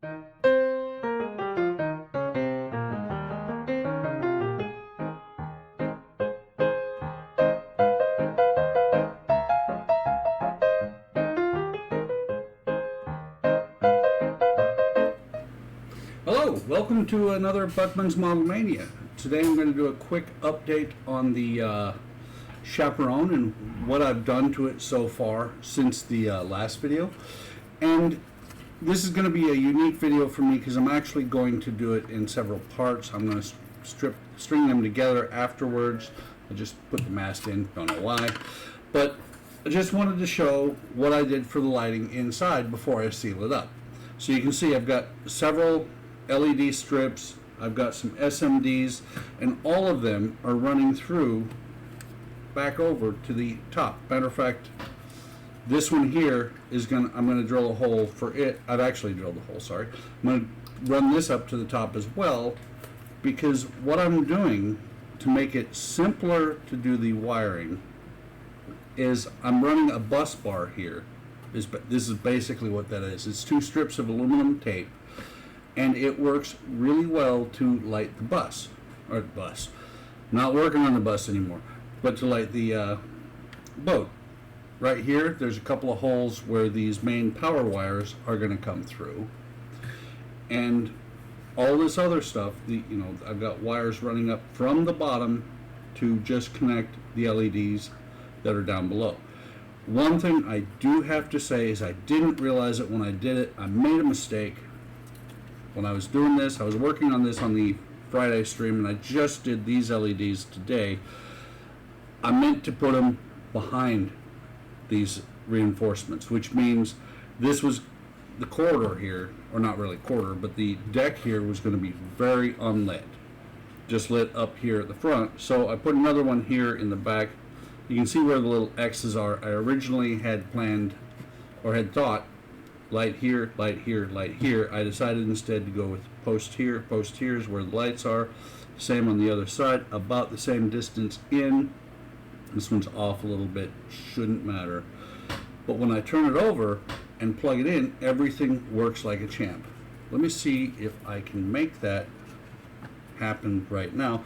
Hello, welcome to another Buckman's Model Mania. Today I'm going to do a quick update on the Chaperon and what I've done to it so far since the last video. And this is going to be a unique video for me because I'm actually going to do it in several parts. I'm going to string them together afterwards. I just put the mast in, don't know why. But I just wanted to show what I did for the lighting inside before I seal it up. So you can see I've got several LED strips, I've got some SMDs, and all of them are running through back over to the top. Matter of fact, this one here is I'm gonna drill a hole for it. I've actually drilled a hole, sorry. I'm gonna run this up to the top as well, because what I'm doing to make it simpler to do the wiring is I'm running a bus bar here. This is basically what that is. It's 2 strips of aluminum tape, and it works really well to light the bus, or bus. Not working on the bus anymore, but to light the boat. Right here, there's a couple of holes where these main power wires are going to come through, and all this other stuff. I've got wires running up from the bottom to just connect the LEDs that are down below. One thing I do have to say is I didn't realize it when I did it. I made a mistake. When I was doing this, I was working on this on the Friday stream, and I just did these LEDs today. I meant to put them behind these reinforcements, which means this was the corridor here, or not really corridor, but the deck here was going to be very unlit, just lit up here at the front. So I put another one here in the back. You can see where the little X's are. I originally had planned, or had thought, light here, light here, light here. I decided instead to go with post here. Post here is where the lights are. Same on the other side, about the same distance in. This one's off a little bit, shouldn't matter. But when I turn it over and plug it in, everything works like a champ. Let me see if I can make that happen right now.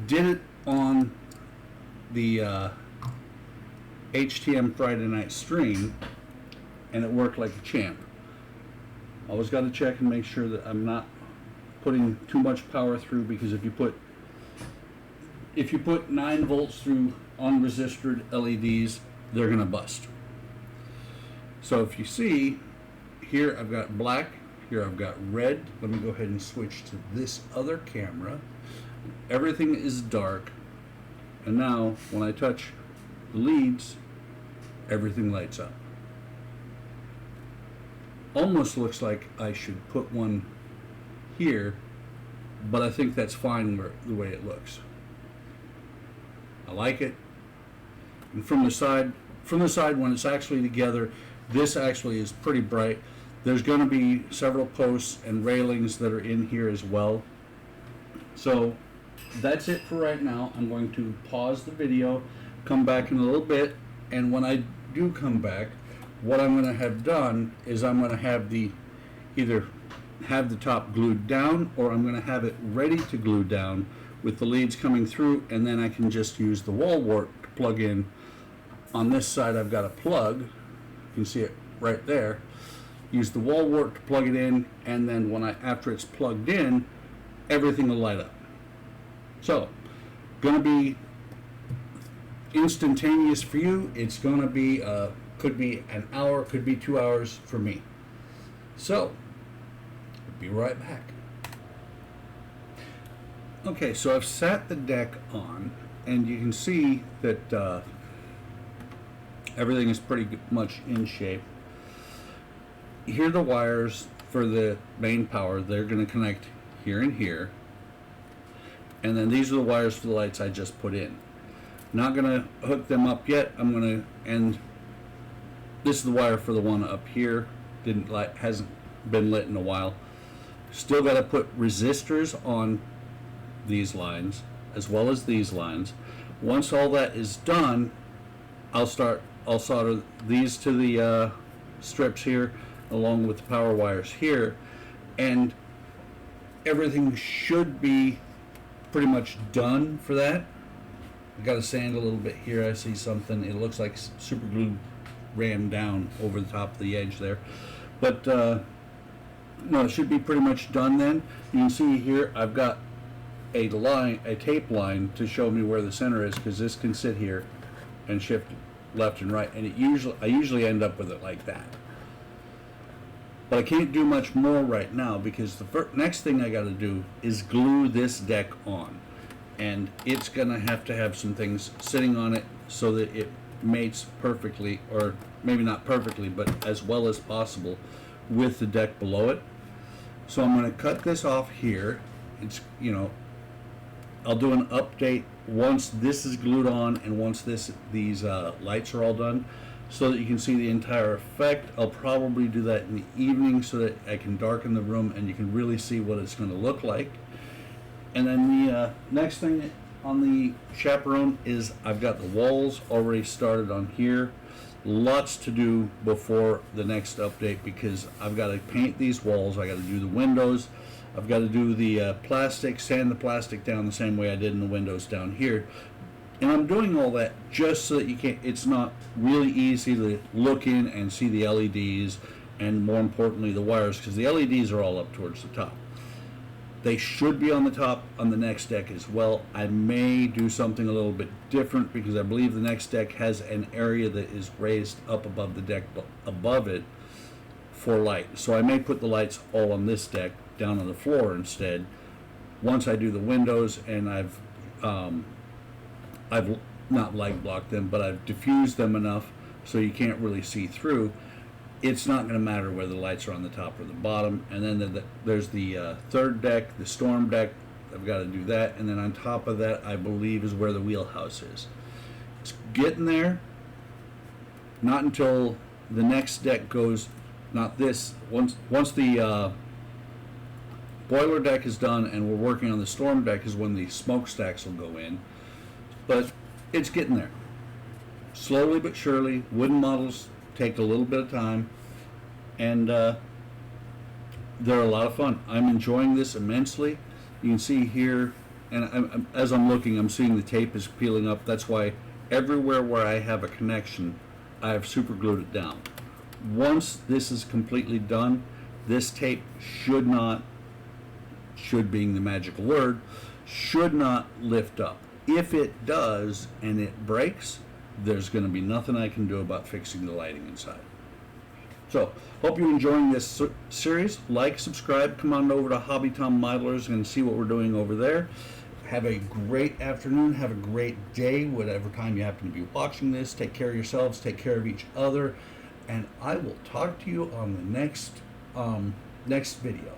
Did it on the HTM Friday night stream, and it worked like a champ. Always got to check and make sure that I'm not putting too much power through, because if you put 9 volts through unresisted LEDs, they're gonna bust. So if you see here, I've got black, here I've got red. Let me go ahead and switch to this other camera. Everything is dark, and now when I touch the leads, everything lights up. Almost looks like I should put one here, but I think that's fine the way it looks. I like it. And from the side when it's actually together, this actually is pretty bright. There's going to be several posts and railings that are in here as well. So that's it for right now. I'm going to pause the video, come back in a little bit, and when I do come back, what I'm going to have done is I'm going to have either have the top glued down, or I'm going to have it ready to glue down with the leads coming through, and then I can just use the wall wart to plug in. On this side I've got a plug, you can see it right there. Use the wall wart to plug it in, and then after it's plugged in, everything will light up. So, going to be instantaneous for you. It's going to be could be an hour, could be 2 hours for me. So, I'll be right back. Okay, so I've sat the deck on, and you can see that everything is pretty much in shape. Here are the wires for the main power. They're going to connect here and here. And then these are the wires for the lights I just put in. Not going to hook them up yet. I'm going to end. This is the wire for the one up here. Hasn't been lit in a while. Still got to put resistors on these lines as well as these lines. Once all that is done, I'll solder these to the strips here along with the power wires here, and everything should be pretty much done for that. I got to sand a little bit here. I see something. It looks like super glue ran down over the top of the edge there. But no, it should be pretty much done then. You can see here I've got a line, a tape line to show me where the center is, because this can sit here and shift left and right, and I usually end up with it like that. But I can't do much more right now, because the next thing I got to do is glue this deck on, and it's gonna have to have some things sitting on it so that it mates perfectly, or maybe not perfectly, but as well as possible with the deck below it. So I'm going to cut this off here. It's, you know, I'll do an update once this is glued on and once these lights are all done, so that you can see the entire effect. I'll probably do that in the evening so that I can darken the room and you can really see what it's going to look like. And then the next thing on the Chaperon is I've got the walls already started on here. Lots to do before the next update, because I've got to paint these walls, I got to do the windows, I've got to do the plastic, sand the plastic down the same way I did in the windows down here. And I'm doing all that just so that you can't, it's not really easy to look in and see the LEDs, and more importantly the wires, because the LEDs are all up towards the top. They should be on the top on the next deck as well. I may do something a little bit different, because I believe the next deck has an area that is raised up above the deck, above it, for light. So I may put the lights all on this deck down on the floor instead, once I do the windows, and I've not light blocked them, but I've diffused them enough so you can't really see through. It's not going to matter whether the lights are on the top or the bottom. And then there's the third deck, the storm deck. I've got to do that. And then on top of that, I believe, is where the wheelhouse is. It's getting there. Not until the next deck goes, not this. Once the boiler deck is done and we're working on the storm deck is when the smokestacks will go in. But it's getting there. Slowly but surely. Wooden models take a little bit of time, and they're a lot of fun. I'm enjoying this immensely. You can see here, and as I'm looking, I'm seeing the tape is peeling up. That's why everywhere where I have a connection, I have super glued it down. Once this is completely done, this tape should being the magical word, should not lift up. If it does and it breaks, there's going to be nothing I can do about fixing the lighting inside. So, hope you're enjoying this series. Like, subscribe, come on over to Hobby Tom Modelers and see what we're doing over there. Have a great afternoon, have a great day, whatever time you happen to be watching this. Take care of yourselves, take care of each other, and I will talk to you on the next video.